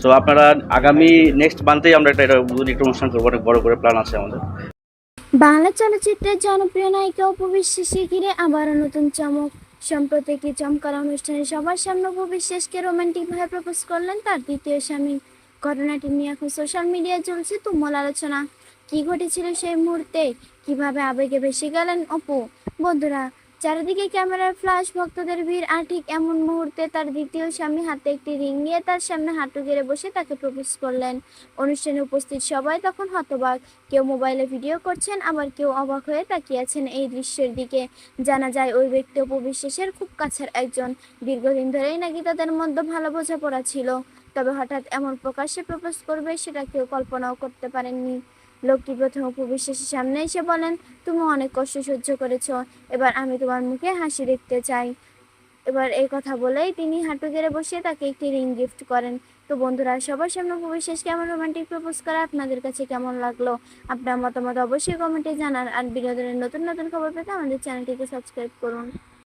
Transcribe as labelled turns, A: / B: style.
A: So আপনারা আগামী next মান্থেই আমরা একটা একটা অনুষ্ঠান করবো, অনেক বড় করে প্ল্যান আছে আমাদের।
B: বাংলা চলচ্চিত্রের জনপ্রিয় নায়িকা অপু বিশ্বাসকে ঘিরে আবারও নতুন চমক। সম্প্রতি একটি চমৎকার অনুষ্ঠানে সবার সামনে অপু বিশ্বাসকে রোমান্টিকভাবে প্রপোজ করলেন তার দ্বিতীয় স্বামী। ঘটনাটি নিয়ে এখন সোশ্যাল মিডিয়ায় চলছে তুমুল আলোচনা। কি ঘটেছিল সেই মুহূর্তে, কিভাবে আবেগে ভেসে গেলেন অপু? বন্ধুরা, চারিদিকে ক্যামেরার ফ্ল্যাশ, ভক্তদের ভিড়, আর ঠিক এমন মুহূর্তে তার দ্বিতীয় স্বামী হাতে একটি রিং নিয়ে তার সামনে হাঁটু গেড়ে বসে তাকে প্রপোজ করলেন। অনুষ্ঠানে উপস্থিত সবাই তখন হতবাক। কেউ মোবাইলে ভিডিও করছেন, আবার কেউ অবাক হয়ে তাকিয়ে আছেন এই দৃশ্যের দিকে। জানা যায় ওই ব্যক্তি অপু বিশ্বাসের খুব কাছের একজন। দীর্ঘদিন ধরেই নাকি তাদের মধ্যে ভালো বোঝাপড়া ছিল। তবে হঠাৎ এমন প্রকাশ্যে প্রপোজ করবে সেটা কেউ কল্পনাও করতে পারেননি। লোকটি প্রথমে অপু বিশ্বাসের সামনে এসে বলেন, তুমি অনেক কষ্ট সহ্য করেছো, এবার আমি তোমার মুখে হাসি দেখতে চাই। এবার এই কথা বলেই তিনি হাঁটু গেড়ে বসে তাকে একটি রিং গিফট করেন। তো বন্ধুরা, সবার সামনে অপু বিশ্বাস কেমন রোমান্টিক প্রপোজ করা আপনাদের কাছে কেমন লাগলো? আপনার মতামত অবশ্যই কমেন্টে জানান। আর বিনোদনের নতুন নতুন খবর পেতে আমাদের চ্যানেলটিকে সাবস্ক্রাইব করুন।